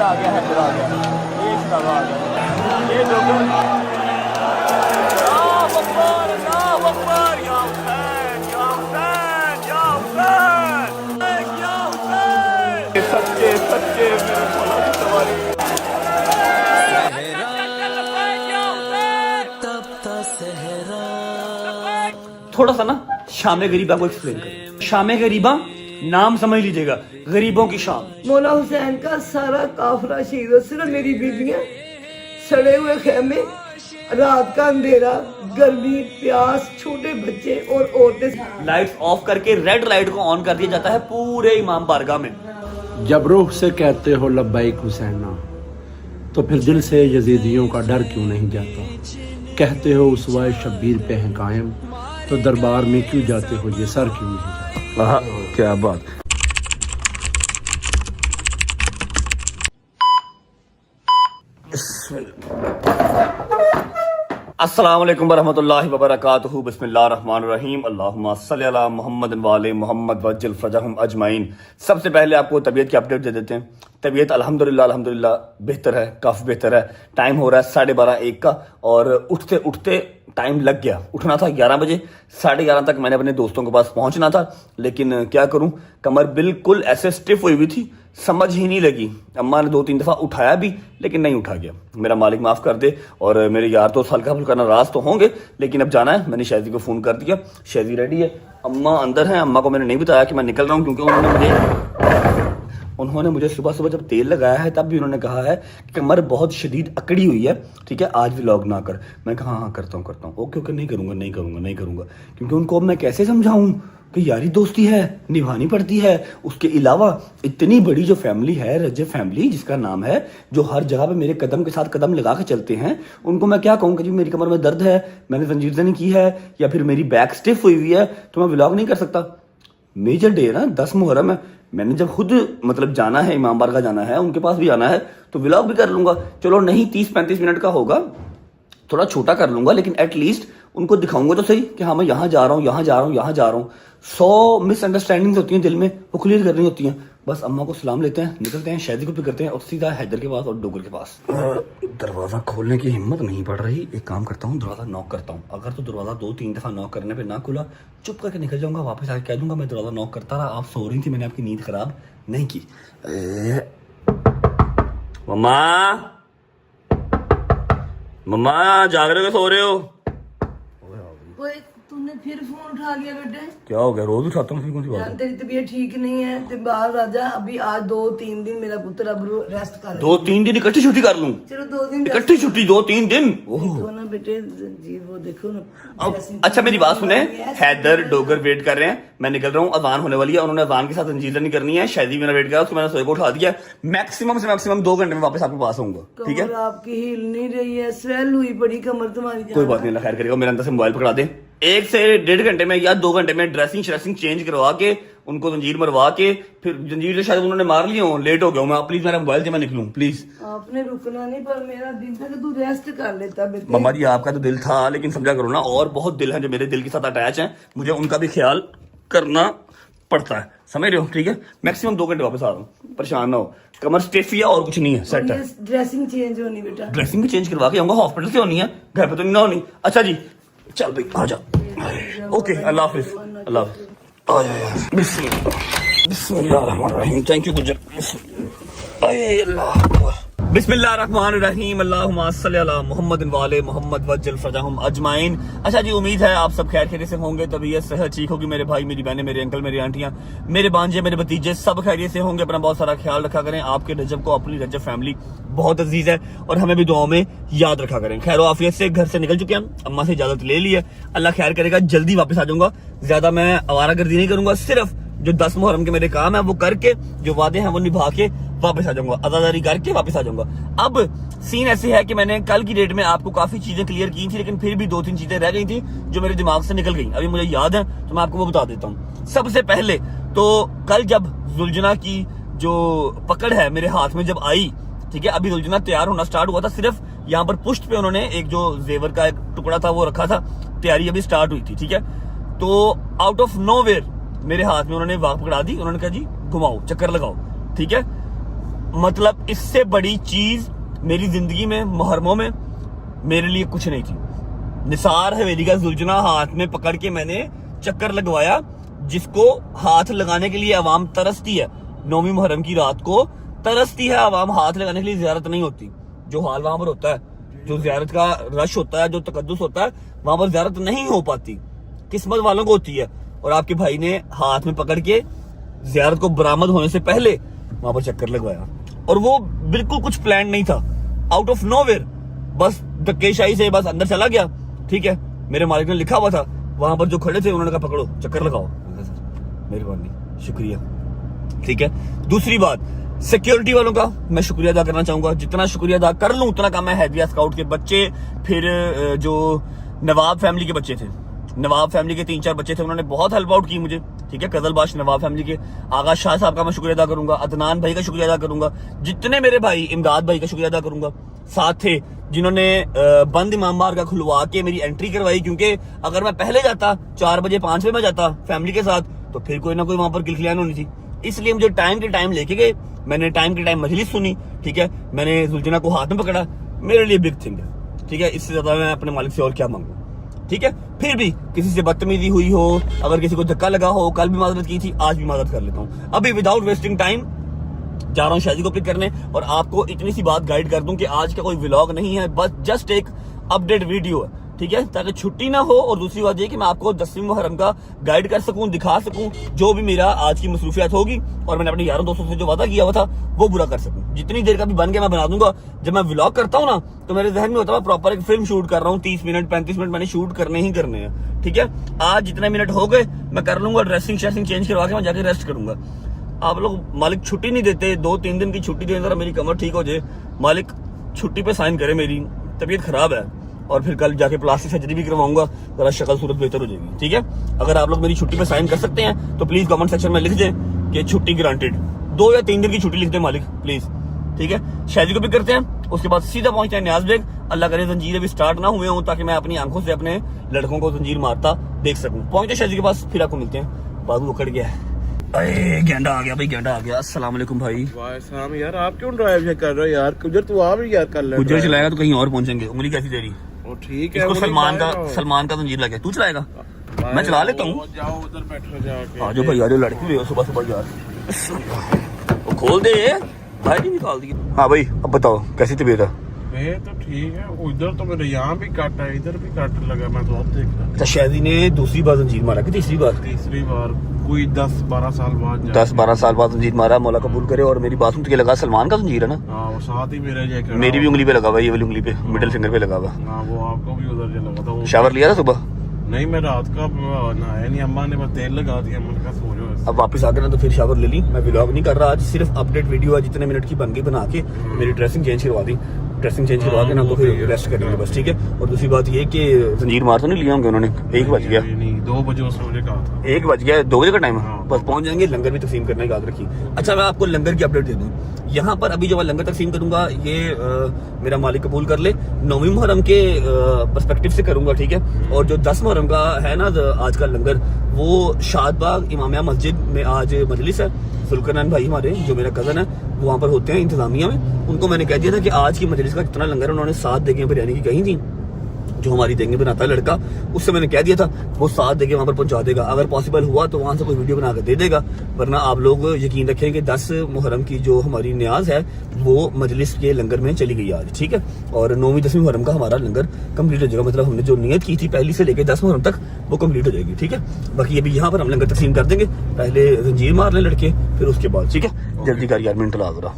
आ गया, हैदर आ गया, ये शराबा आ गया, ये जोकर। अल्लाह अकबर, अल्लाह अकबर, या हुसैन, या हुसैन, या हुसैन, या हुसैन, सच्चे सच्चे मेरे मौला की सवारी। थोड़ा सा ना शाम गरीबा को एक्सप्लेन करें। शाम गरीबा नाम समझ लीजिएगा, गरीबों की शाम। मौला हुसैन का सारा काफिला शहीद हो, सिर्फ मेरी बीबियां, सड़े हुए खेमे, रात का अंधेरा, गर्मी, प्यास, छोटे बच्चे और औरतें। लाइट्स ऑफ करके रेड लाइट को ऑन कर दिया जाता है पूरे इमाम बारगाह में। जब रूह से कहते हो लब्बैक हुसैना, तो फिर दिल से यजीदियों का डर क्यों नहीं जाता? कहते हो उसवाए शब्बीर पे हैं कायम, तो दरबार में क्यों जाते हो, ये सर क्यों नहीं जाता? क्या बात। अस्सलाम वालेकुम वरहमतुल्लाहि वबरकातुहू। बिस्मिल्लाहिर्रहमानिर्रहीम। अल्लाहुम्मा सल्ली अला मुहम्मद वाले मोहम्मद वज्जल फरजहुम अजमाइन। सबसे पहले आपको तबीयत की अपडेट दे देते हैं। तबीयत अल्हम्दुलिल्लाह बेहतर है, काफ़ी बेहतर है। टाइम हो रहा है 12:30-1 का, और उठते उठते टाइम लग गया। उठना था 11 बजे, 11:30 तक मैंने अपने दोस्तों के पास पहुंचना था, लेकिन क्या करूं, कमर बिल्कुल ऐसे स्टिफ हुई थी, समझ ही नहीं लगी। अम्मा ने 2-3 दफ़ा उठाया भी, लेकिन नहीं उठा गया। मेरा मालिक माफ़ कर दे, और मेरे यार दोस्त हल्का फुल्का नाराज़ तो होंगे, लेकिन अब जाना है। मैंने शायदी को फ़ोन कर दिया, शायदी रेडी है, अम्मा अंदर है। अम्मा को मैंने नहीं बताया कि मैं निकल रहा हूँ, क्योंकि उन्होंने मुझे सुबह सुबह जब तेल लगाया है तब भी उन्होंने कहा है कि कमर बहुत शदीद अकड़ी हुई है, ठीक है, आज व्लॉग ना कर। मैं कहा हाँ करता हूँ। ओके नहीं करूँगा, क्योंकि उनको अब मैं कैसे समझाऊँ कि यारी दोस्ती है, निभानी पड़ती है। उसके अलावा इतनी बड़ी जो फैमिली है, रजब फैमिली जिसका नाम है, जो हर जगह पे मेरे कदम के साथ कदम लगा के चलते हैं, उनको मैं क्या कहूँ कि जी मेरी कमर में दर्द है, मैंने जंजीर नहीं की है, या फिर मेरी बैक स्टिफ हुई है, तो मैं व्लॉग नहीं कर सकता। मेजर डे है ना, 10 मुहर्रम है। मैंने जब खुद मतलब जाना है, इमाम बारगाह जाना है, उनके पास भी जाना है, तो व्लॉग भी कर लूंगा। चलो नहीं 30-35 मिनट का होगा, थोड़ा छोटा कर लूंगा, लेकिन एटलीस्ट उनको दिखाऊंगा तो सही कि हाँ मैं यहाँ जा रहा हूँ। 100 मिसअंडरस्टैंडिंग्स होती हैं दिल में, वो क्लियर करनी होती हैं। बस अम्मा को सलाम लेते हैं, निकलते हैं, शादी को भी करते हैं, और सीधा हैदर के पास और डोगर के पास। दरवाज़ा खोलने की हिम्मत नहीं पड़ रही। एक काम करता हूँ, दरवाज़ा नॉक करता हूँ। अगर तो दरवाज़ा 2-3 दफ़ा नॉक करने पे ना खुला, चुप करके निकल जाऊंगा, वापस आके कह दूंगा मैं दरवाज़ा नॉक करता रहा, आप सो रही थी, मैंने आपकी नींद खराब नहीं की। मम्मा जाग रहे हो, सो रहे हो? तूने फिर फोन उठा लिया बेटे? क्या हो गया, रोज उठाता हूँ, फिर कौन सी बात है? तेरी तबीयत ठीक नहीं है, तो बाहर राजा अभी आज 2-3 दिन मेरा पुत्र अब रेस्ट कर। 2-3 दिन इकट्ठी छुट्टी कर लूं? चलो 2 दिन इकट्ठी छुट्टी 2-3 दिन। देखो ना बेटे जी, वो देखो ना। अब अच्छा मेरी बात सुने, हैदर डोगर वेट कर रहे हैं, मैं निकल रहा हूँ, अजान होने वाली है, उन्होंने अजान के साथ अंजीर नहीं करनी है। शादी मेरा वेट कर रहा है, उसको मैंने सोए को उठा दिया। मैक्सिमम से मैक्सिमम 2 घंटे में वापस आपके पास आऊंगा, ठीक है? आपकी हिल नहीं रही है, स्वेल हुई पड़ी कमर तुम्हारी। कोई बात नहीं, खैर करेगा। मेरे अंदर से मोबाइल पकड़ा दे। 1 से 1.5 घंटे में या 2 घंटे में ड्रेसिंग चेंज करवा के, उनको जंजीर मरवा के, फिर जंजीर तो शायद उन्होंने मार लिया हो, लेट हो गया मैं। प्लीज मेरा मोबाइल से मैं निकलूं, प्लीज। आपने रुकना नहीं, पर मेरा दिल था कि तू रेस्ट कर लेता बेटे। मम्मा जी आपका तो दिल था, लेकिन समझा करो ना, और बहुत दिल है जो मेरे दिल के साथ अटैच हैं, मुझे उनका भी ख्याल करना पड़ता है, समझ रहे हो? ठीक है, मैक्सिमम 2 घंटे वापस आ रहा हूँ, परेशान ना हो। कमर स्टिफ या और कुछ नहीं है, सेट है। ड्रेसिंग चेंज होनी बेटा, ड्रेसिंग भी चेंज करवा के आऊंगा। हॉस्पिटल से होनी है, घर पे तो नहीं ना होनी। अच्छा जी चल भाई आ जा। ओके अल्लाह हाफिज, अल्लाह हाफिज। आ जा यार, बिस्मिल्लाहिर्रहमानिर्रहीम। थैंक यू गुजर। बिस्मिल्लाहिर्रहमानिर्रहीम। अल्लाहुम्मा सल्ली अला मुहम्मद वाले मोहम्मद वज्जल फरजहुम अजमाइन। अच्छा जी, उम्मीद है आप सब खैर खैरियत से होंगे, तबीयत सेहत ठीक होगी। मेरे भाई, मेरी बहनें, मेरे अंकल, मेरी आंटियां, मेरे भांजे, मेरे भतीजे सब खैरियत से होंगे। अपना बहुत सारा ख्याल रखा करें। आपके रजब को, अपनी रजब फैमिली बहुत अजीज है, और हमें भी दुआओं में याद रखा करें। खैर आफियत से घर से निकल चुके हैं, अम्मा से इजाजत ले ली है। अल्लाह खैर करेगा, जल्दी वापस आ जाऊंगा। ज्यादा मैं आवारागर्दी नहीं करूंगा, सिर्फ जो 10 मुहर्रम के मेरे काम है वो करके, जो वादे हैं वो निभा के वापस आ जाऊंगा, अदादारी करके वापस आ जाऊंगा। अब सीन ऐसे है कि मैंने कल की डेट में आपको काफी चीजें क्लियर की थी, लेकिन फिर भी 2-3 चीजें रह गई थी जो मेरे दिमाग से निकल गई। अभी मुझे याद है तो मैं आपको वो बता देता हूँ। सबसे पहले तो कल जब जुलजना की जो पकड़ है मेरे हाथ में जब आई, ठीक है, अभी जुलजना तैयार होना स्टार्ट हुआ था, सिर्फ यहाँ पर पुष्ट पे उन्होंने एक जो जेवर का एक टुकड़ा था वो रखा था, तैयारी अभी स्टार्ट हुई थी, ठीक है। तो आउट ऑफ नोवेयर मेरे हाथ में उन्होंने वाक पकड़ा दी, उन्होंने कहा जी घुमाओ, चक्कर लगाओ, ठीक है। मतलब इससे बड़ी चीज मेरी जिंदगी में मुहर्रमों में मेरे लिए कुछ नहीं थी। निसार हवेली का जुलझुना हाथ में पकड़ के मैंने चक्कर लगवाया, जिसको हाथ लगाने के लिए आवाम तरसती है। 9वीं मुहर्रम की रात को तरसती है आवाम, हाथ लगाने के लिए ज़ियारत नहीं होती। जो हाल वहां पर होता है, जो ज़ियारत का रश होता है, जो तकद्दुस होता है, वहां पर ज़ियारत नहीं हो पाती, किस्मत वालों को होती है। और आपके भाई ने हाथ में पकड़ के ज़ियारत को बरामद होने से पहले वहां पर चक्कर लगवाया, और वो बिल्कुल कुछ प्लान नहीं था, आउट ऑफ नोवेयर, बस धक्केशाही से बस अंदर चला गया। ठीक है, मेरे मालिक ने लिखा हुआ था वहां पर, जो खड़े थे उन्होंने कहा पकड़ो चक्कर लगाओ। मेहरबानी, शुक्रिया। ठीक है, दूसरी बात, सिक्योरिटी वालों का मैं शुक्रिया अदा करना चाहूंगा। जितना शुक्रिया अदा कर लूं उतना कम है। हैदिया स्काउट के बच्चे, फिर जो नवाब फैमिली के बच्चे थे, नवाब फैमिली के 3-4 बच्चे थे, उन्होंने बहुत हेल्प आउट की मुझे। ठीक है, कजलबाश नवाब फैमिली के आगा शाह साहब का मैं शुक्रिया अदा करूंगा, अदनान भाई का शुक्रिया अदा करूंगा, जितने मेरे भाई, इमदाद भाई का शुक्रिया अदा करूंगा। साथ थे जिन्होंने बंद इमाम बार का खुलवा के मेरी एंट्री करवाई, क्योंकि अगर मैं पहले जाता 4 बजे 5 बजे मैं जाता फैमिली के साथ, तो फिर कोई ना कोई वहां पर किलखिलान होनी थी। इसलिए मुझे टाइम के टाइम लेके गए, मैंने टाइम के टाइम मजलिस सुनी। ठीक है, मैंने जुलझुना को हाथ में पकड़ा, मेरे लिए बिग थिंग है। ठीक है, इससे ज्यादा मैं अपने मालिक से और क्या मांगू। ठीक है, फिर भी किसी से बदतमीजी हुई हो, अगर किसी को धक्का लगा हो, कल भी माजरत की थी, आज भी माजरत कर लेता हूँ। अभी विदाउट वेस्टिंग टाइम जा रहा हूँ शादी को पिक करने, और आपको इतनी सी बात गाइड कर दूं कि आज का कोई व्लॉग नहीं है, बस जस्ट एक अपडेट वीडियो है। ठीक है, ताकि छुट्टी ना हो, और दूसरी बात ये कि मैं आपको 10वीं मुहर्रम का गाइड कर सकूं, दिखा सकूं, जो भी मेरा आज की मसरूफियत होगी, और मैंने अपने यारों दोस्तों से जो वादा किया हुआ था वो पूरा कर सकूं। जितनी देर का भी बन गया मैं बना दूंगा। जब मैं व्लॉग करता हूँ ना, तो मेरे जहन में होता है मैं प्रॉपर एक फिल्म शूट कर रहा हूँ, 30 मिनट 35 मिनट मैंने शूट करने ही करने हैं। ठीक है, आज जितने मिनट हो गए मैं कर लूंगा, ड्रेसिंग शेसिंग चेंज करवा के मैं जाके रेस्ट करूंगा। आप लोग मालिक छुट्टी नहीं देते, 2-3 दिन की छुट्टी दे, जरा मेरी कमर ठीक हो जाए, मालिक छुट्टी पे साइन करे, मेरी तबीयत खराब है, और फिर कल जाके प्लास्टिक सर्जरी भी करवाऊंगा, जरा शक्ल सूरत बेहतर हो जाएगी। ठीक है, अगर आप लोग मेरी छुट्टी पे साइन कर सकते हैं तो प्लीज कमेंट सेक्शन में लिख दें कि छुट्टी ग्रांटेड। 2 या 3 दिन की छुट्टी लिख दें मालिक प्लीज। ठीक है, शादी को भी करते हैं, उसके बाद सीधा पहुंचते हैं न्याज बेग। अल्लाह करे जंजीर अभी स्टार्ट ना हुए हों, ताकि मैं अपनी आंखों से अपने लड़कों को जंजीर मारता देख सकूं। पहुंचते शादी के पास, फिर आपको मिलते हैं। बाबू उखड़ गया है, अरे गेंडा आ गया भाई, गेंडा आ गया। अस्सलाम वालेकुम भाई। वालेकुम यार, आप क्यों ड्राइव कर रहे हो यार? गुजर तू आप यार कर ले। गुजर चलाएगा तो कहीं और पहुंचेंगे। उंगली कैसी तेरी? वो ठीक है, इसको सलमान का जंजीर लगे। तू चलाएगा? मैं चला लेता हूँ। जाओ उधर बैठो जाके। आ जाओ भाई, आ जाओ, लड़की भी हो सुबह सुबह यार। वो खोल दे भाई, नहीं निकाल दी। हाँ भाई, अब बताओ कैसी तबीयत है? मैं तो ठीक है, उधर तो मेरे यहाँ भी कट है, इधर भी कट लगा, मैं तो अब देख रहा। अच्छा, शादी ने दूसरी बार जंजीर मारा कि तीसरी बार? तीसरी बार, कोई 10-12 साल बाद। 10-12 साल बाद जंजीर मारा, मौला कबूल करे। और मेरी बात सुन के लगा सलमान का जंजीर है ना? हाँ, वो साथ ही मेरे मेरी भी उंगली पे लगा हुआ, ये वाली उंगली पे, मिडिल फिंगर पे लगा हुआ। हाँ, वो आपको भी उधर लगा था। शावर लिया था सुबह? नहीं, मैं रात का नहाया नहीं, अम्मा ने बस तेल लगा दिया, मैंने कहा सो जाओ। अब वापस आ गया ना, तो फिर शावर ले ली। मैं व्लॉग नहीं कर रहा आज, सिर्फ अपडेट वीडियो है, जितने मिनट की बन गई बना के। मेरी ड्रेसिंग चेंज करवा दी, ड्रेसिंग चेंज करवा के ना तो फिर रेस्ट करेंगे बस। ठीक है, और दूसरी बात ये कि जंजीर मार तो नहीं लिया होंगे उन्होंने? 1 बज गया। नहीं, 2 बजे उसने मुझे कहा था। 1 बज गया, 2 बजे का टाइम है। हाँ। बस पहुंच जाएंगे। लंगर भी तकसीम करना याद रखिए। अच्छा, मैं आपको लंगर की अपडेट दे दूं। यहाँ पर अभी जो मैं लंगर तकसीम करूंगा, ये मेरा मालिक कबूल कर ले, 9वीं मुहर्रम के पर्सपेक्टिव से करूंगा। ठीक है, और जो 10 मुहर्रम का है ना आज का लंगर, वो शादबाग इमामिया मस्जिद में आज मजलिस है। सुल्करनान भाई हमारे, जो मेरा कजन है, वो वहाँ पर होते हैं इंतजामिया में। उनको मैंने कह दिया था कि आज की मजलिस का जितना लंगर है, उन्होंने 7 देगे बिरयानी की कही थी, जो हमारी देंगे बनाता है लड़का, उससे मैंने कह दिया था वो 7 देगे वहां पर पहुंचा देगा। अगर पॉसिबल हुआ तो वहां से कोई वीडियो बना कर दे देगा, वरना आप लोग यकीन रखें कि 10 मुहर्रम की जो हमारी न्याज है वो मजलिस के लंगर में चली गई आज। ठीक है, और 9वीं 10वीं मुहर्रम का हमारा लंगर कंप्लीट हो जाएगा। मतलब हमने जो नियत की थी पहली से लेकर 10 मुहर्रम तक, वो कंप्लीट हो जाएगी। ठीक है, बाकी अभी यहाँ पर हम लंगर तकसीम कर देंगे। पहले जंजीर मार लें लड़के, फिर उसके बाद। ठीक है, जल्दी कर यार, मिनट लगा रहा।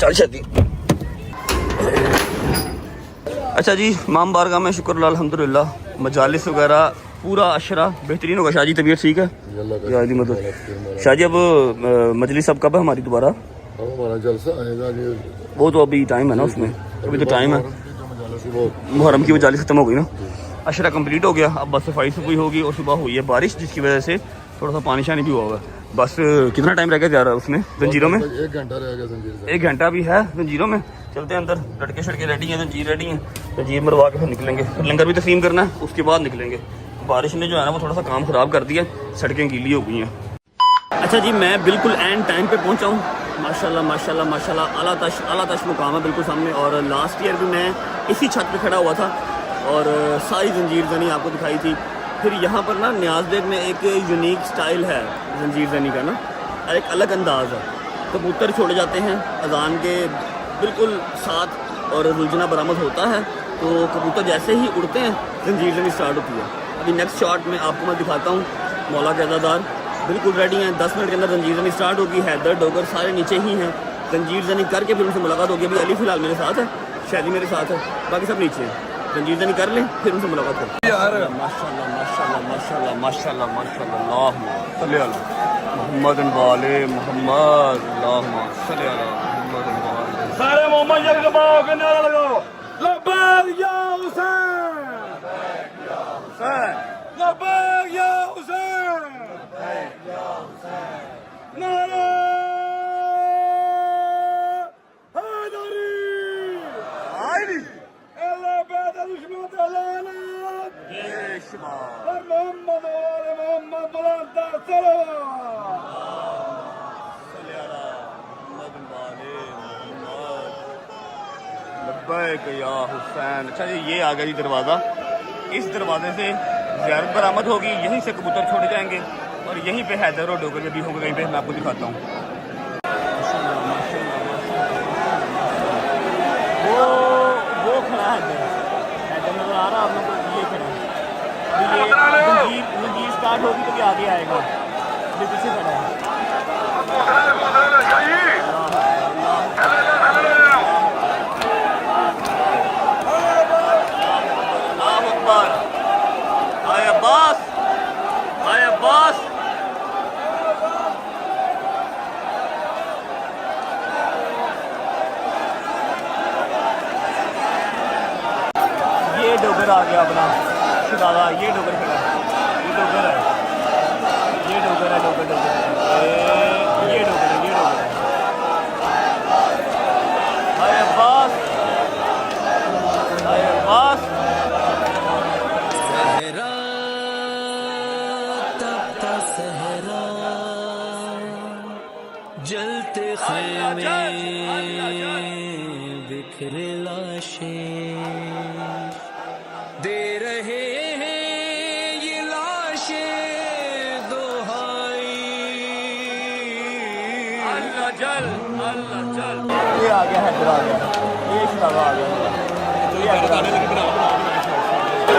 चल शादी। अच्छा जी, माम बारगाह में शुक्र अल्हम्दुलिल्लाह, मजालिस वगैरह पूरा अशरा बेहतरीन होगा। शाहजी तबीयत ठीक है? मतलब शाहजी अब मजलिस अब कब है हमारी दोबारा? हमारा जलसा आएगा जी, वो तो अभी टाइम है ना उसमें, अभी तो टाइम है। मुहर्रम की मजालिस खत्म हो गई ना, अशरा कंप्लीट हो गया। अब बस सफाई सफाई होगी, और सुबह हुई है बारिश, जिसकी वजह से थोड़ा सा पानी शानी भी हुआ हुआ है। बस कितना टाइम रह गया जा रहा है उसमें जंजीरों में? 1 घंटा रह गया जंजीर से। 1 घंटा भी है जंजीरों में। चलते हैं अंदर, लटके शटके रेडी हैं, जंजीर रेडी हैं, जंजीर मरवा के फिर निकलेंगे। फिर लंगर भी तस्लीम करना है, उसके बाद निकलेंगे। बारिश ने जो है ना वो थोड़ा सा काम ख़राब कर दिया, सड़कें गीली हो गई हैं। अच्छा जी, मैं बिल्कुल एंड टाइम पे पहुंचा हूँ। माशाल्लाह माशाल्लाह माशाल्लाह, आला तश मुकाम है बिल्कुल सामने। और लास्ट ईयर भी मैं इसी छत पे खड़ा हुआ था और सारी जंजीर जनी आपको दिखाई थी। फिर यहाँ पर ना न्याज़बेग में एक यूनिक स्टाइल है जंजीर जनी का ना, एक अलग अंदाज़ है। कबूतर छोड़े जाते हैं अजान के बिल्कुल साथ और रुलझना बरामद होता है, तो कबूतर जैसे ही उड़ते हैं जंजीर जनी स्टार्ट होती है। अभी नेक्स्ट शॉट में आपको मैं दिखाता हूँ। मौला के अज़ादार बिल्कुल रेडी हैं, 10 मिनट के अंदर जंजीर जनी स्टार्ट होगी। हैदर डोगर सारे नीचे ही हैं। जंजीर जनी करके फिर उनसे मुलाकात होगी। अभी अली फ़िलहाल मेरे साथ है, शैली मेरे साथ है, बाकी सब नीचे हैं। जंजीर जनी कर लें फिर उनसे मुलाकात होगी। यार माशाल्लाह माशाल्लाह माशाल्लाह माशाल्लाह माशाल्लाह, अल्लाहुम्मा सल्ली अला मुहम्मद वाले मोहम्मद, अल्लाहुम्मा सल्ली अला मुहम्मद वाले। सारे मोहम्मद जल के बाओ के नारा लगाओ, लब्बैक या हुसैन, लब्बैक या हुसैन, नारा हैदरी, अल्लाह बेदा दुश्मन तलाना, ये शिमा और मोहम्मद वाले मोहम्मद बुलंद सलावत। सल्ली अला मुहम्मद वाले मोहम्मद, लब्बैक या हुसैन। अच्छा जी, ये आ गया जी दरवाज़ा। इस दरवाजे से ज़ियारत बरामद होगी, यहीं से कबूतर छोड़े जाएंगे और यहीं पे हैदर और डोगर भी होगा कहीं पे। मैं आपको दिखाता हूँ। वो खड़ा है हैदर नजर आ रहा है आप लोगों को, ये खड़ा है। अभी ये जंजीर स्टार्ट होगी तो ये आगे आएगा, ये पीछे खड़ा है। आए अब्बास, आए अब्बास। ये डोगर आ गया अपना शिदाला, ये डोगर खड़ा है, ये डोगर है, ये डोगर है, डोगर डोगर ये डोगर है, ये डोगर है। आए अब्बास, आए अब्बास। जलते खेमे बिखरे लाशें दे रहे हैं ये लाशें दोहाई। अल्लाह जल, अल्लाह जल। ये आ गया हैदर, आ गया ये शिदाला आ गया, ये आ गया,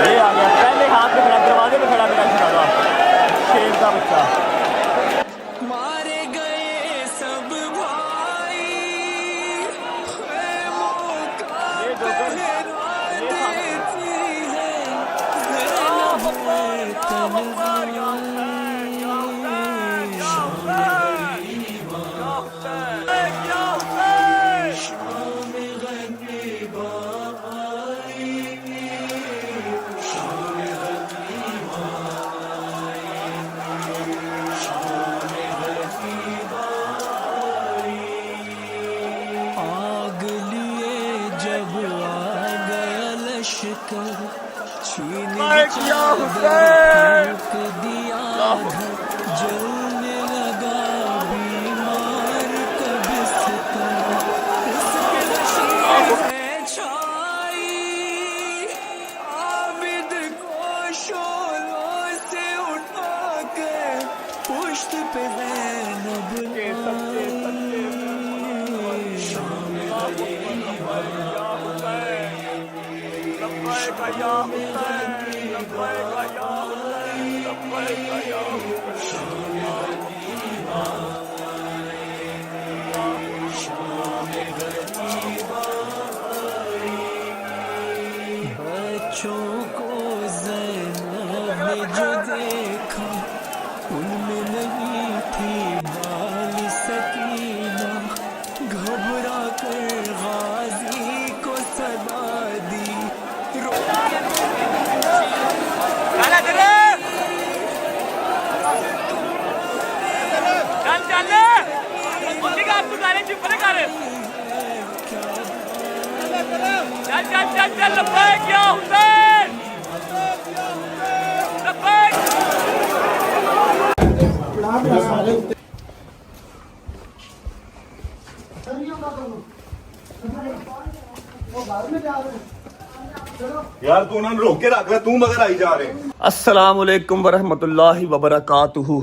ये आ गया पहले हाथ में खड़ा, दरवाजे में खड़ा मेरा शिदाला, शेर का बच्चा। मारे गए सब भाई, मौका पहरा देती है आग लिए जब आ गया लश्कर, छीन दिया जलने लगा बीमार का बिस्तर। इसके नशीब में छाई आबिद को शोलों से उठा के पुश्त पे ज़ैनब बच्चों को ज़ैनब ने जो देखा, उनमें नहीं थी बाल सकीना। घबरा कर गाजी को सदा दी, रो यार तू उन्होंने रोक के रख लिया, तू मगर आई जा रहे। अस्सलाम वालेकुम वरहमतुल्लाहि वबरकातुहू।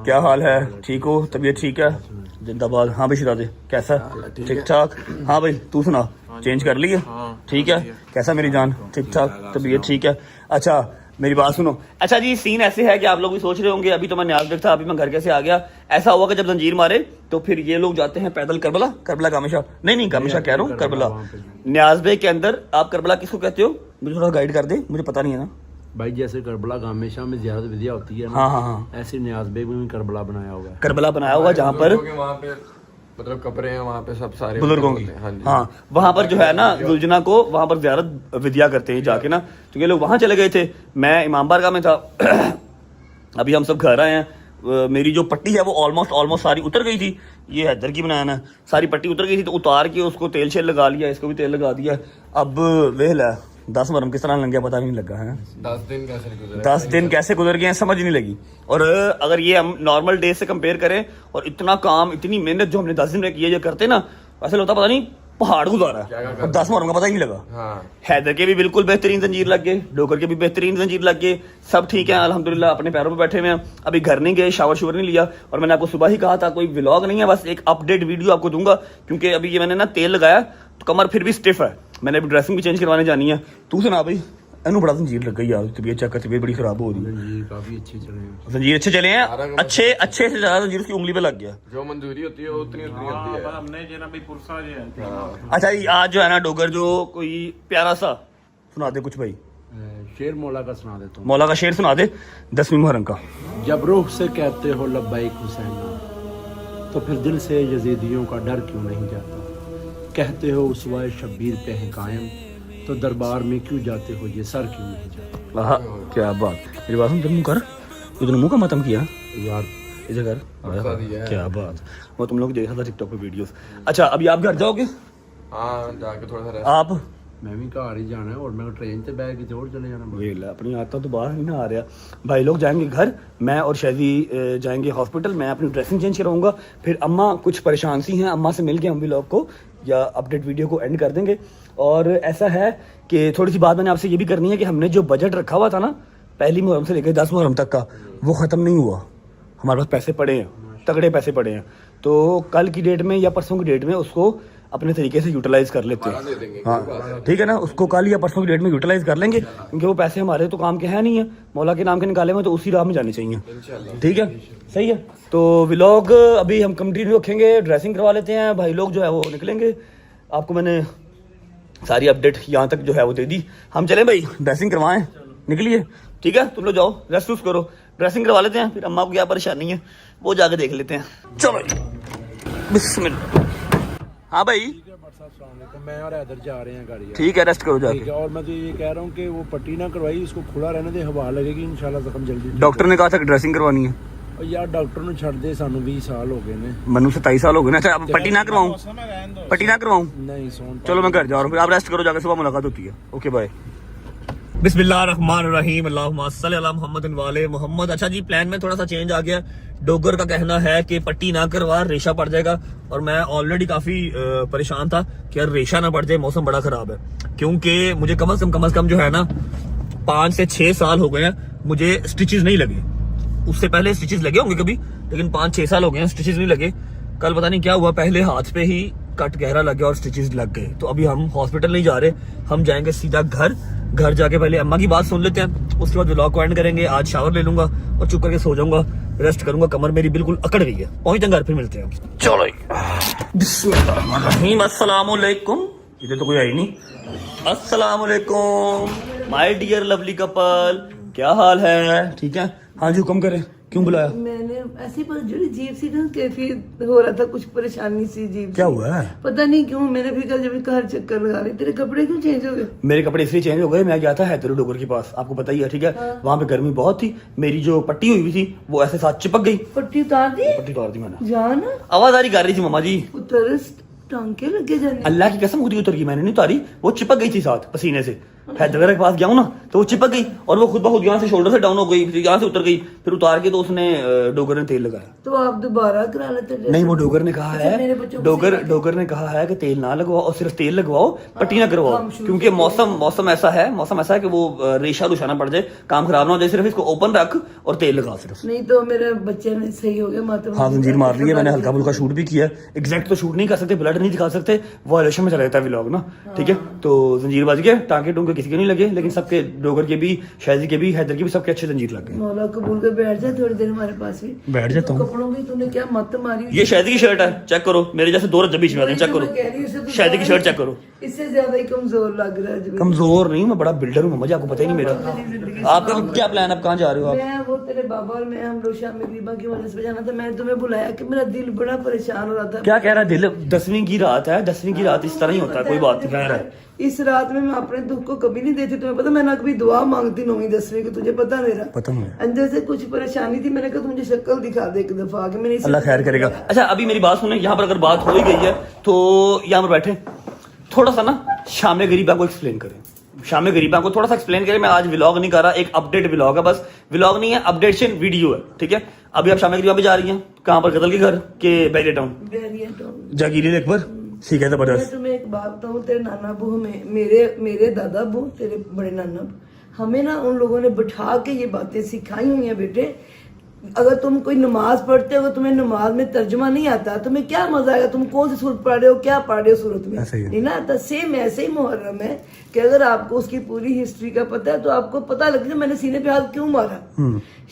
क्या हाल है? ठीक हो? तबीयत ठीक है? जिंदाबाद। हाँ भाई शिराजे कैसा? ठीक ठाक। हाँ भाई तू सुना, चेंज कर लिए? ठीक है। कैसा मेरी जान? ठीक ठाक, तबीयत ठीक है। अच्छा मेरी बात सुनो। अच्छा जी सीन ऐसे है कि आप लोग भी सोच रहे होंगे अभी तो मैं न्याज देख था, अभी मैं घर कैसे आ गया। ऐसा हुआ कि जब जंजीर मारे तो फिर ये लोग जाते हैं पैदल करबला गामेशा नहीं गामेशा कह रहा हूँ, करबला न्याज बे के अंदर। आप करबला किसको कहते हो? मुझे थोड़ा गाइड कर दे, मुझे पता नहीं है ना भाई। जैसे करबला गामेशा में ज़्यादा विधिया होती है ना, हाँ ऐसे न्याज बेग में भी करबला बनाया हुआ है। करबला बनाया हुआ जहाँ पर वहाँ पे मतलब कब्रें हैं, वहाँ पे सब सारे बुजुर्गों की। हाँ जी। हाँ वहां पर जो है ना गुलजना को वहां पर ज़ियारत विद्या करते हैं जाके ना, तो ये लोग वहां चले गए थे। मैं इमाम बारगाह में था। अभी हम सब घर आए हैं। मेरी जो पट्टी है वो ऑलमोस्ट सारी उतर गई थी। ये हैदर की बनाया ना, सारी पट्टी उतर गई थी तो उतार के उसको तेल शेल लगा लिया, इसको भी तेल लगा दिया। अब वेल है 10 मुहर्रम किस तरह लग गया पता नहीं लगा है। 10 दिन कैसे गुजरे? 10 दिन कैसे गुजर गए हैं समझ नहीं लगी। और अगर ये हम नॉर्मल डे से कंपेयर करें और इतना काम इतनी मेहनत जो हमने 10 दिन में की है, जो करते ना वैसे लगता पता नहीं पहाड़ गुजारा है। और 10 मुहर्रम का पता ही नहीं लगा। हाँ। हैदर के भी बिल्कुल बेहतरीन जंजीर लग गए, डोगर के भी बेहतरीन जंजीर लग गए, सब ठीक है अल्हम्दुलिल्लाह अपने पैरों पे बैठे हुए हैं। अभी घर नहीं गए, शावर शुवर नहीं लिया। और मैंने आपको सुबह ही कहा था कोई व्लॉग नहीं है, बस एक अपडेट वीडियो आपको दूंगा क्योंकि अभी ये मैंने ना तेल लगाया तो कमर फिर भी स्टिफ है। मैंने अभी ड्रेसिंग भी चेंज करवाने जानी है। तू सुना भाई? एनू बड़ा जंजीर लग गई यार, तबीयत चेक कर, तबीयत बड़ी खराब हो रही है। जंजीर काफी अच्छे चले हैं। जंजीर अच्छे चले हैं, अच्छे से ज्यादा जंजीर उसकी उंगली पे लग गया। जो मंजूरी होती है वो उतनी होती है। हमने जो ना भाई पुरसा जो है। अच्छा आज जो है ना डोगर जो कोई प्यारा सा सुना दे कुछ भाई, शेर मौला का सुना देता हूँ। मौला का शेर सुना दे 10वीं मुहर्रम का। जब रूह से कहते हो लब्बैक हुसैना, तो फिर दिल से यजीदियों का डर क्यों नहीं जाता। कहते हो उसवाए शब्बीर पे हैं कायम, तो दरबार में क्यों जाते हो ये सर क्यों नहीं जाता। आहा, क्या बात। मेरी बात सुन, तेरे मुंह कर, तूने मुंह का मतम किया यार इधर कर। क्या बात। वो तुम लोग देखा था टिकटॉक पे वीडियोस। अच्छा अभी आप घर जाओगे? हाँ जाके थोड़ा सा रेस्ट। आप मैं भी घर ही जाना है और मैं ट्रेन से बैठ के और चले जाना। वेल अपनी आता तो बाहर नहीं ना आ रहा। भाई लोग जाएंगे घर, मैं और शहजी जाएंगे हॉस्पिटल। मैं अपनी ड्रेसिंग चेंज कराऊंगा, फिर अम्मा कुछ परेशान सी हैं, अम्मा से मिल के हम भी लोग को या अपडेट वीडियो को एंड कर देंगे। और ऐसा है कि थोड़ी सी बात मैंने आपसे ये भी करनी है कि हमने जो बजट रखा हुआ था ना पहली मुहर्रम से लेकर 10 मुहर्रम तक का, वो ख़त्म नहीं हुआ। हमारे पास पैसे पड़े हैं, तगड़े पैसे पड़े हैं। तो कल की डेट में या परसों की डेट में उसको अपने तरीके से यूटिलाइज कर लेते हैं। हाँ ठीक है ना, उसको कल या परसों की डेट में यूटिलाइज कर लेंगे क्योंकि वो पैसे हमारे तो काम के हैं नहीं है, मौला के नाम के निकाले हुए तो उसी राह में जाने चाहिए। ठीक है सही है। तो व्लॉग अभी हम कंटिन्यू रखेंगे, ड्रेसिंग करवा लेते हैं। भाई लोग जो है वो निकलेंगे। आपको मैंने सारी अपडेट यहाँ तक जो है वो दे दी। हम चलें भाई, ड्रेसिंग करवाएं, निकलिए। ठीक है तुम लोग जाओ रेस्ट वेस्ट करो, ड्रेसिंग करवा लेते हैं, फिर अम्मा को क्या परेशानी है वो जाके देख लेते हैं। चलो बिस्मिल्लाह। हाँ भाई मैं और हैदर जा रहे हैं गाड़ी। ठीक है रेस्ट करो ठीक जाके। है। और मैं तो ये कह रहा हूँ कि वो पट्टी ना करवाई, उसको खुला रहने दे, हवा लगेगी इंशाल्लाह जख्म जल्दी। डॉक्टर ने कहा था कि ड्रेसिंग करवानी है। और यार डॉक्टर ने छड़ दे, सानू 20 साल हो गए ने। मनु 27 साल हो गए ना। अच्छा अब पट्टी ना करवाऊं, पट्टी ना करवाऊं? नहीं सोन। चलो मैं घर जा रहा हूँ, फिर आप रेस्ट करो जाके, सुबह मुलाकात होती है। Okay bye. बिस्मिल्लाहिर्रहमानिर्रहीम, अल्लाहुम्मा सल्ली अला मुहम्मदिन वाले मोहम्मद। अच्छा जी प्लान में थोड़ा सा चेंज आ गया। डोगर का कहना है कि पट्टी ना करवा, रेशा पड़ जाएगा। और मैं ऑलरेडी काफी परेशान था कि यार रेशा ना पड़ जाए, मौसम बड़ा खराब है। क्योंकि मुझे कम से कम जो है ना 5 से 6 साल हो गए हैं मुझे स्टिचेस नहीं लगे। उससे पहले स्टिचेस लगे होंगे कभी, लेकिन 5-6 साल हो गए हैं स्टिचेस नहीं लगे। कल पता नहीं क्या हुआ, पहले हाथ पे ही कट गहरा लग गया और स्टिचेस लग गए। तो अभी हम हॉस्पिटल नहीं जा रहे, हम जाएंगे सीधा घर जाके पहले अम्मा की बात सुन लेते हैं, उसके बाद व्लॉग को एंड करेंगे। आज शावर ले लूंगा और चुप करके सो जाऊंगा, रेस्ट करूंगा। कमर मेरी बिल्कुल अकड़ गई है। पहुंचते घर, फिर मिलते हैं। चलो बिस्मिल्लाहिर्रहमानिर्रहीम। अस्सलाम वालेकुम। इधर तो कोई आई नहीं। अस्सलाम वालेकुम माय डियर लवली कपल, क्या हाल है? ठीक है। हाँ जी हुक्म करें, क्यों बुलाया? मैंने ऐसी पर जुड़ी जीप सी ना कैफियत हो रहा था, कुछ परेशानी सी जीप। क्या हुआ है? पता नहीं क्यों मैंने भी कल जब घर चक्कर लगा रही, तेरे कपड़े क्यों चेंज हो गए? मेरे कपड़े इसलिए चेंज हो गए, मैं गया था हैदर डोगर के पास, आपको पता ही है। ठीक है वहाँ पे गर्मी बहुत थी, मेरी जो पट्टी हुई थी वो ऐसे साथ चिपक गई। पट्टी उतार दी? पट्टी उतार दी मैंने। जान आवाज आ रही कर रही थी मामा जी। उतर टांके लगे जाने। अल्लाह की कसम खुद ही उतर गई, मैंने नहीं उतारी, वो चिपक गई थी साथ पसीने से। हैदर वगैरह के पास गया हूँ ना तो वो चिपक गई और वो खुद ब खुद यहाँ से शोल्डर से डाउन हो गई, फिर यहाँ से उतर गई, फिर उतार के तो उसने डोगर ने तेल लगाया। तो आप दोबारा करा लेते? नहीं, वो डोगर ने कहा अच्छा, मेरे है, बच्चों को डोगर ने कहा है कि तेल ना लगवाओ और सिर्फ तेल लगवाओ, पट्टी ना करवाओ, काम शुरू क्योंकि मौसम ऐसा है कि वो रेशा रुशा ना पड़ जाए, काम खराब ना हो जाए, सिर्फ इसको ओपन रख और तेल लगा सिर्फ। नहीं तो मेरे बच्चे ने सही हो गया माता। हाँ, जंजीर मार ली है मैंने, हल्का फुल्का शूट भी किया। एग्जैक्ट तो शूट नहीं कर सकते, ब्लड नहीं दिखा सकते, वायलेशन में चला जाता है व्लॉग ना, ठीक है। तो जंजीर बज गए, टांके टूंके किसी के नहीं लगे, लेकिन सबके, डोगर के भी, शायजी के भी, हैदर के भी, सबके अच्छे जंजीर लग गए। मौला कबूल कर बैठ जा थोड़ी देर हमारे पास भी। बैठ जाता हूँ। कपड़ों की तूने क्या मत मारी? ये शायदी की शर्ट है, चेक करो, मेरे जैसे दो रज्जब बीच में आते हैं, चेक मैं कह रही हूँ, इससे करो, तो शायदी की शर्ट चेक करो। इससे ज्यादा ही कमजोर लग रहा है जो। कमजोर नहीं, मैं बड़ा बिल्डर हूँ, मुझे आपको पता ही नहीं मेरा। आपका क्या प्लान है, आप कहाँ जा रहे हो आप? मैं वो तेरे बाबा और मैं हम लोग शाम में गरीबा की वजह से जाना था, मैंने तुम्हें बुलाया कि मेरा दिल बड़ा परेशान हो रहा था। क्या कह रहा है दिल? 10वीं की रात है, 10वीं की रात इस तरह ही होता है, कोई बात नहीं कह रहा है। इस रात में मैं अपने दुख को कभी नहीं देती, तुम्हें पता, मैं ना कभी दुआ मांगती 9वीं 10वीं की, तुझे पता मेरा। पता है। अंदर से कुछ परेशानी थी, मैंने कहा मुझे शक्ल दिखा दे एक दफा कि मैंने अल्लाह खैर करेगा। अच्छा, अभी मेरी बात सुने, यहाँ पर अगर बात हो ही गई है तो यहाँ पर बैठे थोड़ा सा ना शाम गरीबा को एक्सप्लेन करें, शाम गरीबा को थोड़ा सा एक्सप्लेन करें। मैं आज व्लॉग नहीं कर रहा, एक अपडेट व्लॉग है, बस व्लॉग नहीं है, अपडेशन वीडियो है, ठीक है। अभी आप शाम गरीबा पे जा रही हैं, कहाँ पर? गदल के घर के बैरिया टाउन, जागीरी लेक पर, ठीक है। मैं जबरदस्त। तुम्हें एक बात बताऊं, तेरे नाना बू हमें, मेरे दादा बू, तेरे बड़े नाना, हमें ना उन लोगों ने बिठा के ये बातें सिखाई हुई हैं, बेटे अगर तुम कोई नमाज पढ़ते हो, अगर तुम्हें नमाज में तर्जुमा नहीं आता, तुम्हें क्या मजा आएगा? तुम कौन सी सूरत पढ़ रहे हो, क्या पढ़ रहे हो सूरत में, ऐसे ही है। नहीं ना आता। सेम ऐसे ही मुहर्रम है कि अगर आपको उसकी पूरी हिस्ट्री का पता है तो आपको पता लग जाए मैंने सीने पे हाथ क्यों मारा।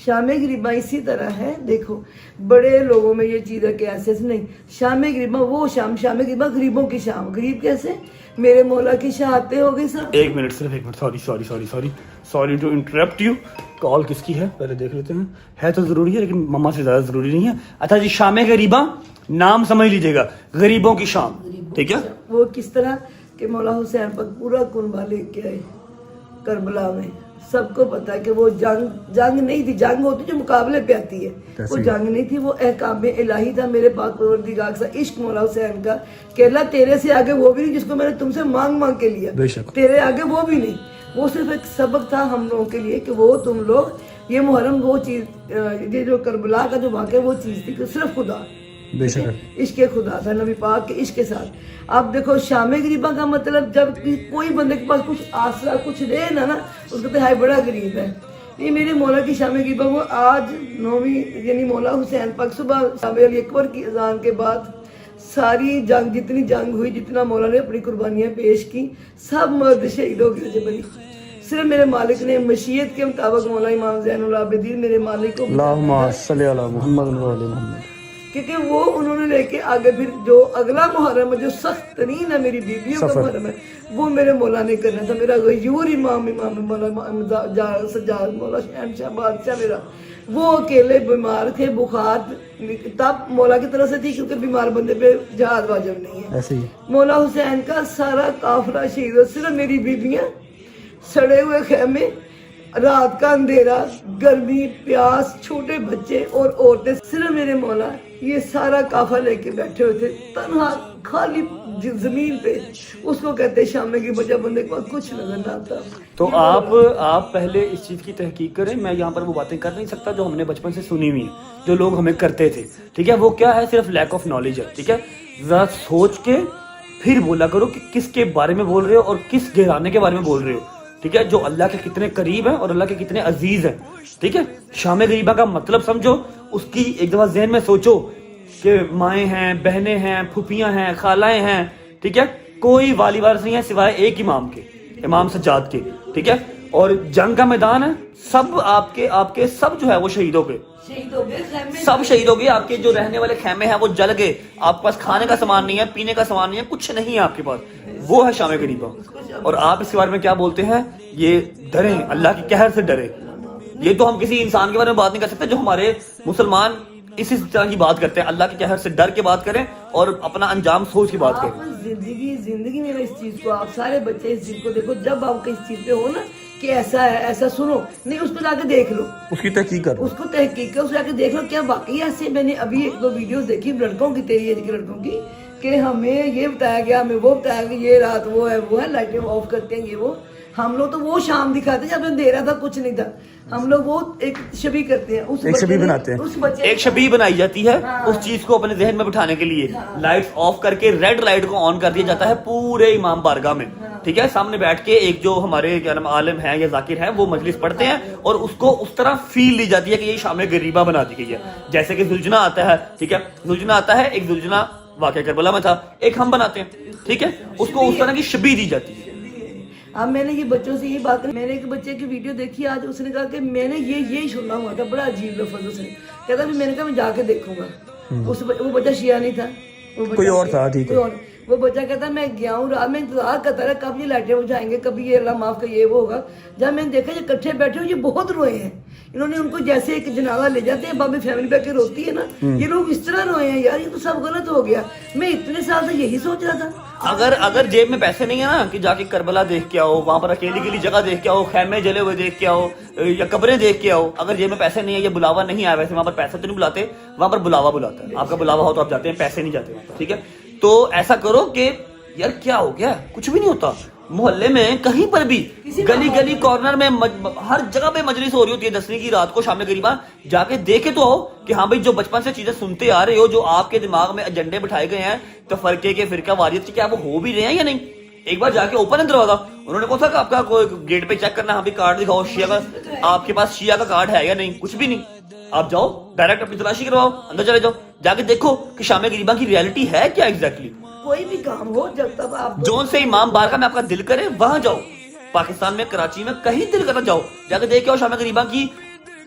शाम गरीबा इसी तरह है, देखो बड़े लोगों में ये चीज है कि ऐसे नहीं, शाम गरीबा वो शाम गरीबा गरीबों की शाम, गरीब कैसे? मेरे मौला की शहादतें हो गई सब। एक मिनट, सिर्फ एक minute, sorry to interrupt you. Call किसकी है पहले देख लेते हैं, है तो जरूरी है लेकिन मम्मा से ज्यादा जरूरी नहीं है। अच्छा जी, शाम गरीबा नाम समझ लीजिएगा, गरीबों की शाम, ठीक है। वो किस तरह के मौला हुसैन पर पूरा कुर्बा लेके आए करबला में, सबको पता है कि वो जंग नहीं थी, जंग होती जो मुकाबले पे आती है, वो जंग नहीं थी, वो अहकाम इलाही था, मेरे पाक परवरदिगार का इश्क मौला हुसैन का कि अल्लाह तेरे से आगे वो भी नहीं जिसको मैंने तुमसे मांग के लिया, बेशक तेरे आगे वो भी नहीं। वो सिर्फ एक सबक था हम लोगों के लिए कि वो तुम लोग ये मुहर्रम वो चीज, ये जो करबला का जो वाक़या वो चीज थी कि सिर्फ खुदा, बेशक इश्क खुदा था, नबी पाक के इश्क के साथ। आप देखो शाम गरीबा का मतलब जब कोई बंदे के पास कुछ आसरा कुछ रहे ना उसको तो हाय बड़ा गरीब है। ये मेरे मौला की शाम गरीबा वो आज 9वीं यानी मौला हुसैन पाक सुबह शाम अकबर की अजान के बाद सारी जंग, जितनी जंग हुई, जितना मौला ने अपनी कुर्बानियां पेश की, सब मर्द शहीद हो गए बनी। सिर्फ मेरे मालिक ने मशीयत के मुताबिक मौला इमाम ज़ैनुल आबिदीन मेरे मालिक को, क्योंकि वो उन्होंने लेके आगे फिर जो अगला मुहर्रम है जो सख्त तरीन है मेरी बीबियों का मुहर्रम है, वो मेरे मौला ने करना था। मेरा गयूर इमाम मौला सज्जाद मौला शहनशाह बादशाह मेरा, वो अकेले बीमार थे, बुखार तब मौला की तरफ से थी क्योंकि बीमार बंदे पे जहाज वाजिब नहीं है। ऐसे ही मौला हुसैन का सारा काफिला शहीद हो, सिर्फ मेरी बीबियां, सड़े हुए खेमे, रात का अंधेरा, गर्मी, प्यास, छोटे बच्चे और औरतें, सिर्फ मेरे मौला ये सारा काफा लेके बैठे हुए थे तन्हा खाली जमीन पे। उसको कहते शाम की बजा बंदे को कुछ नजर ना आता। तो आप पहले इस चीज की तहकीक करें, मैं यहाँ पर वो बातें कर नहीं सकता जो हमने बचपन से सुनी हुई है, जो लोग हमें करते थे, ठीक है। वो क्या है, सिर्फ लैक ऑफ नॉलेज है, ठीक है। जरा सोच के फिर बोला करो कि किसके बारे में बोल रहे हो और किस घराने के बारे में बोल रहे हो, ठीक है, जो अल्लाह के कितने करीब है और अल्लाह के कितने अजीज है, ठीक है। शाम गरीबा का मतलब समझो, उसकी एक दफा जहन में सोचो कि माएँ हैं, बहनें हैं, फुफियां हैं, खालाएं हैं, ठीक है, कोई वाली वारिस नहीं है सिवाय एक इमाम के, इमाम सज्जाद के, ठीक है। और जंग का मैदान है, सब आपके सब जो है वो शहीद हो गए, सब शहीद हो गए। आपके जो रहने वाले खेमे हैं वो जल गए, आपके पास खाने का सामान नहीं है, पीने का सामान नहीं है, कुछ नहीं है आपके पास, वो है शाम गरीबा। और आप इसके बारे में क्या बोलते हैं, ये डरे, अल्लाह की कहर से डरे। ये तो हम किसी इंसान के बारे में बात नहीं कर सकते, जो हमारे मुसलमान इसी तरह की बात करते हैं, अल्लाह की कहर से डर के बात करें और अपना अंजाम सोच की बात करें। जिंदगी में इस चीज को, आप सारे बच्चे इस चीज को देखो, जब आप इस चीज पे हो ना कि ऐसा है, ऐसा सुनो नहीं, उसको जाके देख लो, उसकी तहकीक कर, उसको तहकीक कर, उसको जाके देख लो क्या वाकई ऐसे। मैंने अभी 1-2 वीडियोस देखी लड़कों की, तेरी एज के लड़कों की, कि हमें ये बताया गया, हमें वो बताया गया, ये रात वो है, लाइटें ऑफ करते हैं, ये वो। हम लोग तो वो शाम दिखाते हैं जब अंधेरा था, कुछ नहीं था। हम लोग वो एक छवि करते हैं, उस एक बच्चे छवि ने- बनाते हैं, उस बच्चे एक छवि बनाई जाती है हाँ। उस चीज को अपने जहन में बिठाने के लिए। लाइट्स ऑफ करके रेड लाइट को ऑन कर दिया जाता है पूरे इमाम बारगाह में, ठीक है। सामने बैठ के एक जो हमारे क्या नाम आलिम है या जाकिर है वो मजलिस पढ़ते हैं और उसको उस तरह फील ली जाती है कि ये शाम गरीबा बना दी गई है। जैसे कि जुलझना आता है, ठीक है, जुलझना आता है, एक जुलझना वाकया करबला में था, एक हम बनाते हैं, ठीक है, उसको उस तरह की शबी दी जाती है। अब मैंने ये बच्चों से ये बात, मैंने एक बच्चे की वीडियो देखी आज, उसने कहा कि मैंने ये सुना हुआ था, बड़ा अजीब लफ्ज उसने कहता भी, मैंने कहा मैं जाके देखूंगा। वो बच्चा शिया नहीं था, वो बच्चा कोई और था, ठीक है। कोई और। वो बच्चा कहता मैं गया हूँ, रात में इंतजार करता रहा कब ये लाइटें बुझाएंगे, कभी ये अल्लाह माफ कर ये वो होगा। जब मैंने देखा ये इकट्ठे बैठे हो, ये बहुत रोए हैं। इन्होंने उनको जैसे एक जनाजा ले जाते हैं, बाबी फैमिली पैक के रोती है ना, ये लोग इस तरह रोए हैं। यार ये तो सब गलत हो गया। मैं इतने साल से यही सोच रहा था। अगर जेब में पैसे नहीं है ना कि जाके करबला देख के आओ, वहां पर अकेली गली जगह देख के आओ, खैमे जले हुए देख के आओ या कब्रें देख के आओ, अगर जेब में पैसे नहीं है, ये बुलावा नहीं आया, वैसे वहां पर पैसा तो नहीं बुलाते, वहां पर बुलावा बुलाता है। आपका बुलावा हो तो आप जाते हैं, पैसे नहीं जाते, ठीक है। तो ऐसा करो कि यार क्या हो गया, कुछ भी नहीं होता। मोहल्ले में कहीं पर भी गली गली कॉर्नर में हर जगह पे मजलिस हो रही होती है 10वीं की रात को, शाम गरीबा जाके देखे तो आओ कि हाँ भाई जो बचपन से चीजें सुनते आ रहे हो, जो आपके दिमाग में एजेंडे बिठाए गए हैं तो फरके के फिरका वारियत के, क्या वो हो भी रहे हैं या नहीं। एक बार जाके ओपन है दरवाजा, उन्होंने कहा था कि आपका कोई गेट पे चेक करना, हाँ भाई कार्ड दिखाओ शिया का, आपके पास शिया का कार्ड है या नहीं, कुछ भी नहीं। आप जाओ डायरेक्ट अपनी तलाशी करवाओ, अंदर चले जाओ, जाके देखो कि शाम गरीबा की रियलिटी है क्या एग्जैक्टली। कोई भी काम हो, जब तक आप जोन से इमाम बारगाह में आपका दिल करे वहां जाओ, पाकिस्तान में कराची में कहीं दिल करता जाओ, जाके देख के आओ शाम गरीबा की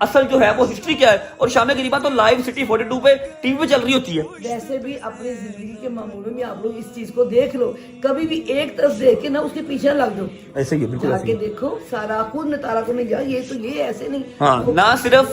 असल जो है वो हिस्ट्री क्या है। और शाम गरीबा तो लाइव सिटी 42 पे टीवी पे चल रही होती है। वैसे भी अपनी जिंदगी के मामलों में आप लोग इस चीज को देख लो, कभी भी एक तरफ देख के ना उसके पीछे ना लग जाओ, ऐसे ही बिल्कुल जाके देखो सारा खुद ने तारा को नहीं जा, ये तो ये ऐसे नहीं। हाँ, ना सिर्फ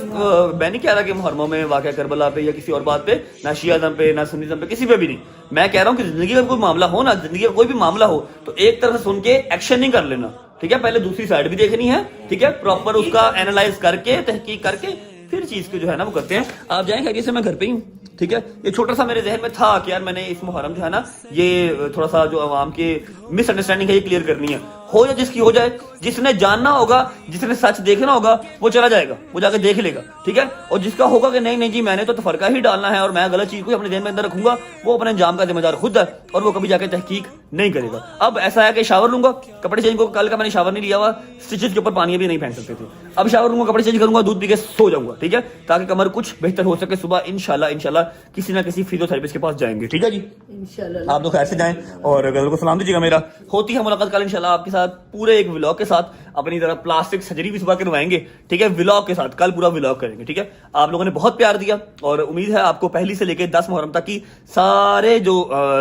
मैं नहीं कह रहा कि मुहर्रम में वाक़या करबला पे या किसी और बात पे, ना शियाज़म पे ना सुन्नीज़म पे, किसी पे भी नहीं। मैं कह रहा हूँ कि जिंदगी का कोई मामला हो ना, जिंदगी का कोई भी मामला हो तो एक तरफ सुन के एक्शन नहीं कर लेना, ठीक है। पहले दूसरी साइड भी देखनी है, ठीक है, प्रॉपर उसका एनालाइज करके तहकीक करके फिर चीज को जो है ना वो करते हैं। आप जाएं खैरियत से, मैं घर पे ही हूँ, ठीक है। ये छोटा सा मेरे जहन में था कि यार मैंने इस मुहर्रम जो है ना, ये थोड़ा सा जो आवाम की मिसअंडरस्टैंडिंग है ये क्लियर करनी है। हो या जिसकी हो जाए, जिसने जानना होगा, जिसने सच देखना होगा वो चला जाएगा, वो जाके देख लेगा, ठीक है। और जिसका होगा कि नहीं नहीं जी मैंने तो तफरका ही डालना है और मैं गलत चीज को अपने जहन में अंदर रखूंगा, वो अपने अंजाम का जिम्मेदार खुद है और वो कभी जाके तहकीक नहीं करेगा। अब ऐसा है कि शावर लूंगा, कपड़े चेंज को, कल का मैंने शावर नहीं लिया हुआ, स्टिचेस के ऊपर पानी भी नहीं पहन सकते थे, अब शावर लूंगा, कपड़े चेंज करूंगा, दूध पी के सो जाऊंगा, ठीक है, ताकि कमर कुछ बेहतर हो सके। सुबह इंशाल्लाह किसी ना किसी फिजियोथेरेपिस्ट के पास जाएंगे, ठीक है जी। इंशाल्लाह आप लोग खैर से जाएं और गजल को सलाम दीजिएगा मेरा। होती है मुलाकात कल इंशाल्लाह आपके साथ पूरे एक व्लॉग के साथ, अपनी तरह प्लास्टिक सर्जरी भी सुबह करवाएंगे, ठीक है, व्लॉग के साथ कल पूरा व्लॉग करेंगे, ठीक है। आप लोगों ने बहुत प्यार दिया और उम्मीद है आपको पहली से लेकर 10 मुहर्रम तक की सारे जो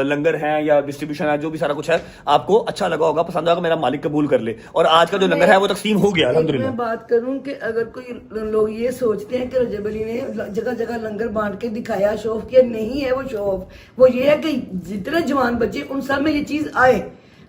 लंगर हैं या डिस्ट्रीब्यूशन है, जो भी सारा कुछ है, आपको अच्छा लगा होगा, पसंद आएगा, मेरा मालिक कबूल कर ले। और आज का जो लंगर है वो तकसीम हो गया अल्हम्दुलिल्लाह। मैं बात करूं कि अगर कोई लोग ये सोचते हैं कि रजब अली ने जगह जगह लंगर बांट के दिखाया, शो ऑफ किया, नहीं है वो शो ऑफ। वो ये है कि जितने जवान बच्चे उन सब में ये चीज आए,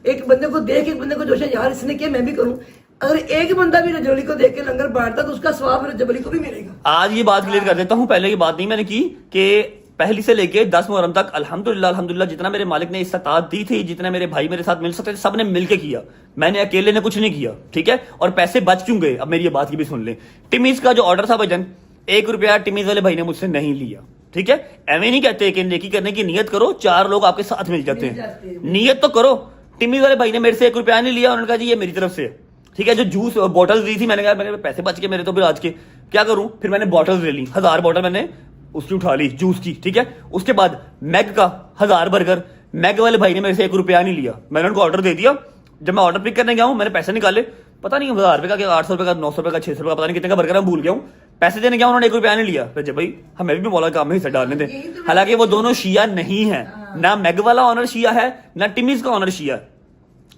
एक बंदे को देख एक बंदे को जोश है यार इसने किया मैं भी करूं। अगर एक बंदा भी रजब अली को देख के लंगर बांटता तो उसका स्वाब रजब अली को भी मिलेगा। आज ये बात क्लियर कर देता हूँ, पहले ये बात नहीं मैंने की कि पहली से लेके 10 मुहर्रम तक अल्हम्दुलिल्लाह जितना मेरे मालिक ने इस्तात दी थी, जितना मेरे भाई मेरे साथ मिल सकते थे, सबने मिलके किया, मैंने अकेले ने कुछ नहीं किया, ठीक है। और पैसे बच क्यों गए, अब मेरी ये बात की भी सुन लें। टिमीज का जो ऑर्डर था भाईजान, 1 रुपया टिमीज वाले भाई ने मुझसे नहीं लिया, ठीक है। एवं नहीं कहते कि नेकी करने की नियत करो, 4 लोग आपके साथ मिल जाते हैं, नियत तो करो। टिमीज वाले भाई ने मेरे से 1 रुपया नहीं लिया, उन्होंने कहा जी ये मेरी तरफ से, ठीक है। जो जूस बॉटल्स दी थी, मैंने कहा मेरे पैसे बच गए मेरे, तो फिर आज के क्या करूं, फिर मैंने बॉटल्स ले ली, 1000 बॉटल मैंने उसकी उठा ली जूस की, ठीक है। उसके बाद मैग का 1000 बर्गर, मैग वाले भाई ने मेरे से 1 रुपया नहीं लिया, मैंने उनको ऑर्डर दे दिया। जब मैं ऑर्डर पिक करने गया हूं, मैंने पैसे निकाले, पता नहीं 1000 रुपए का, 800 रुपए का, 900 रुपए का, 600 रुपए का, पता नहीं कितने का बर्गर मैं भूल गया हूं। पैसे देने गया, उन्होंने 1 रुपया नहीं लिया। तो जब भाई हमें भी मौला काम में हिस्सा डालने थे, हालांकि वो दोनों शिया नहीं है, ना मैग वाला ऑनर शिया है ना टिमीज का ऑनर शिया है,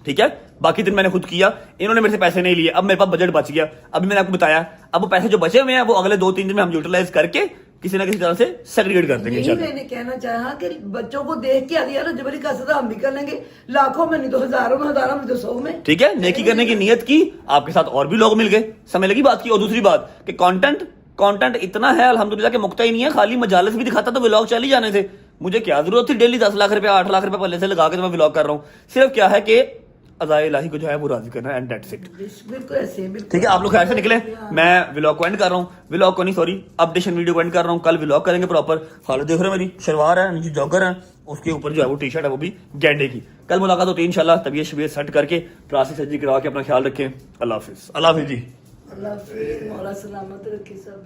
ठीक है। बाकी दिन मैंने खुद किया, इन्होंने मेरे से पैसे नहीं लिए, अब मेरे पास बजट बच गया। अभी मैंने आपको बताया, अब वो पैसे जो बचे हुए हैं वो अगले 2-3 दिन में हम यूटिलाइज करके किसी ना किसी तरह से सेग्रीगेट कर देंगे यही इंशाल्लाह। मैंने कहना चाहा कि बच्चों को देख के यार रजब अली का सदा हम भी कर लेंगे, लाखों में नहीं तो हजारों में, हजारों में तो 100 में, ठीक है। नेकी करने की नियत की, आपके साथ और भी लोग मिल गए, समय लगी बात की। और दूसरी बात कि कंटेंट इतना है अल्हम्दुलिल्लाह के मुक्ता ही नहीं है, खाली मजालिस भी दिखाता तो व्लॉग चल ही जाने थे। मुझे क्या जरूरत थी डेली 10 लाख रुपया 8 लाख रुपया पहले से लगा के तो मैं व्लॉग कर रहा हूँ। सिर्फ क्या है कि अज़ाए इलाही को जो है वो राजी करना एंड दैट्स इट। बिल्कुल ऐसे ही, बिल्कुल। ठीक है, आप लोग खैर से निकले, मैं व्लॉग को एंड कर रहा हूँ, व्लॉग को नहीं सॉरी अपडेशन वीडियो को एंड कर रहा हूँ। कल व्लॉग करेंगे प्रॉपर। हालत देख रहे हो मेरी, शलवार है नीचे जॉगर है, उसके ऊपर जो है वो टी शर्ट है वो भी गैंडे की। कल मुलाकात होती है इंशाल्लाह। तबीयत शबीयत सेट करके प्लास्टिक सर्जरी करवा के अपना ख्याल रखें। अल्लाह हाफिज। अल्लाह हाफिज जी। अल्लाह हाफिज़, मौला सलामत रखे सब।